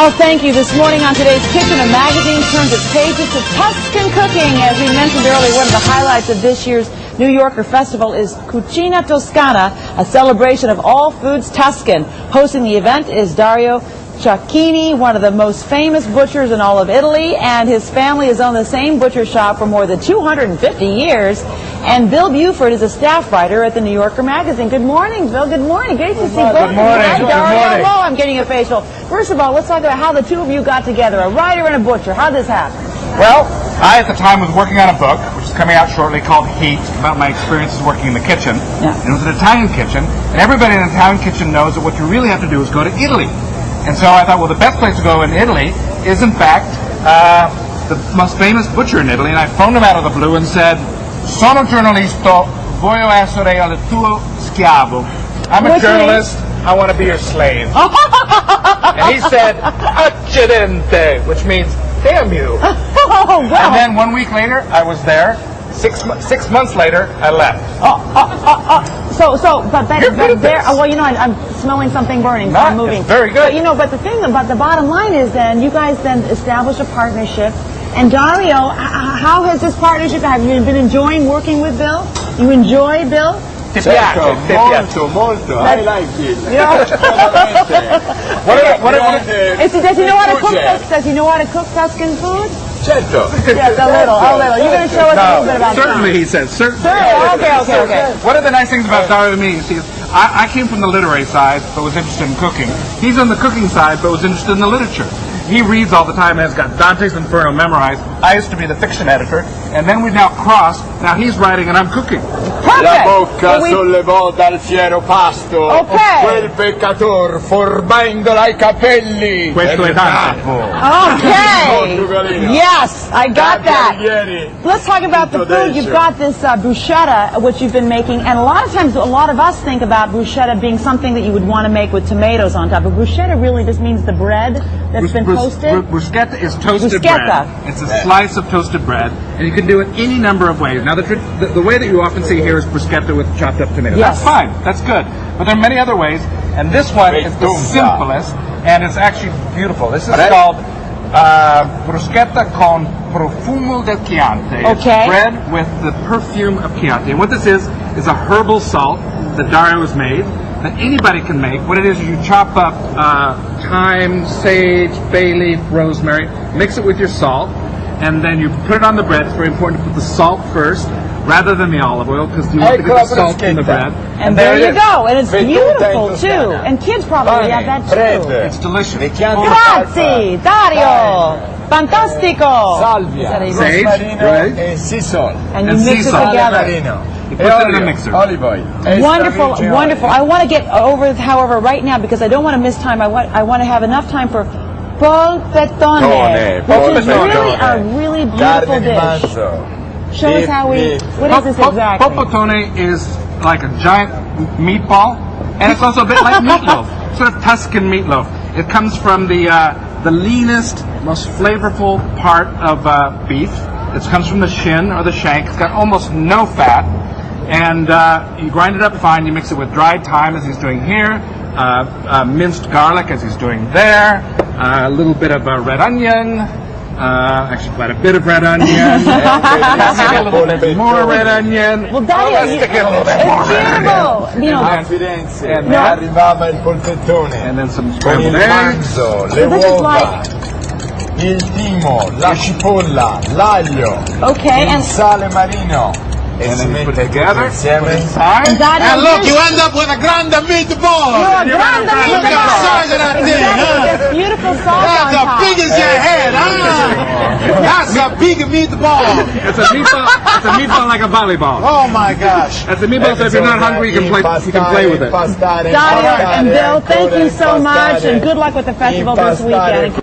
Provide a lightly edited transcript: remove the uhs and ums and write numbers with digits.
Well, thank you. This morning on today's Kitchen, a magazine turns its pages to Tuscan cooking. As we mentioned earlier, one of the highlights of this year's New Yorker Festival is Cucina Toscana, a celebration of all foods Tuscan. Hosting the event is Dario Cecchini, one of the most famous butchers in all of Italy, and his family has owned the same butcher shop for more than 250 years. And Bill Buford is a staff writer at the New Yorker magazine. Good morning, Bill. Good morning. Great to see both of you. Hi, Dario. Hello. I'm getting a facial. First of all, let's talk about how the two of you got together, a writer and a butcher. How did this happen? Well, I at the time was working on a book, which is coming out shortly, called Heat, about my experiences working in the kitchen. Yeah. And it was an Italian kitchen, and everybody in an Italian kitchen knows that what you really have to do is go to Italy. And so I thought, well, the best place to go in Italy is, in fact, the most famous butcher in Italy. And I phoned him out of the blue and said, "Sono giornalista, voglio essere il tuo schiavo." I'm a journalist, I want to be your slave. And he said, "Accidente," which means, damn you. Oh, wow. And then 1 week later, I was there. Six months later, I left. But there, well, you know, I'm smelling something burning, so I'm moving. It's very good. But, you know, but the thing about the bottom line is then, you guys then established a partnership. And Dario, how has this partnership, have you been enjoying working with Bill? You enjoy Bill? Molto. I like it. Yeah. Does he know how to cook? Project. Does he know how to cook Tuscan food? Certo. Yes, a little. You're going to show us a little bit about Certainly, that. he says. Certainly. Okay. One of the nice things about Dario and me is I came from the literary side, but was interested in cooking. He's on the cooking side, but was interested in the literature. He reads all the time and has got Dante's Inferno memorized. I used to be the fiction editor, and then we've now crossed. Now he's writing and I'm cooking. La bocca sollevò dal fiero pasto. Okay. Quel peccator forbandola i capelli. Questo è Dante. Okay. Yes, I got that. Let's talk about the food. You've got this bruschetta, which you've been making, and a lot of times, a lot of us think about bruschetta being something that you would want to make with tomatoes on top. But bruschetta really just means the bread that's been toasted. Bruschetta is toasted bread. It's a slice of toasted bread, and you can do it any number of ways. Now, the way that you often see here is bruschetta with chopped up tomatoes. Yes. That's fine. That's good. But there are many other ways, and this one is the simplest, and it's actually beautiful. This is called bruschetta con profumo del Chianti. Okay. It's bread with the perfume of Chianti. And what this is a herbal salt that Dario has made that anybody can make. What it is you chop up thyme, sage, bay leaf, rosemary, mix it with your salt, and then you put it on the bread. It's very important to put the salt first rather than the olive oil because you want to get the salt in the bread. And there you go. And it's beautiful, too. And kids probably have that, too. It's delicious. Grazie, Dario. Fantastico. Salvia, Sage, right? e sisal. And you mix it together. You put it in a mixer. Olive oil. Wonderful. I want to get over, however, right now, because I don't want to miss time. I want to have enough time for polpettone, which is really a really beautiful dish. Show us how what is this exactly? Polpettone is like a giant meatball, and it's also a bit like meatloaf, sort of Tuscan meatloaf. It comes from the leanest, most flavorful part of beef. It comes from the shin or the shank. It's got almost no fat, and you grind it up fine. You mix it with dried thyme, as he's doing here, minced garlic, as he's doing there, a little bit of red onion, actually quite a bit of red onion, a little bit more red onion. Well, Dario, Let's stick in a little bit more red onion. You know, A Firenze arrivava il polpettone And then some con scrambled il eggs. manzo, le uova, il timo, la cipolla, l'aglio, okay, il and sale marino. E si Then you put mette it together. insieme. Dario, Look, you end up with a grande meatball! Exactly, this beautiful sauce on That's top. as big as your head, huh? That's a big meatball! It's a meatball like a volleyball. Oh my gosh! That's a meatball, so if you're not hungry, you can play with it. Dario and Bill, thank you so much, and good luck with the festival this weekend.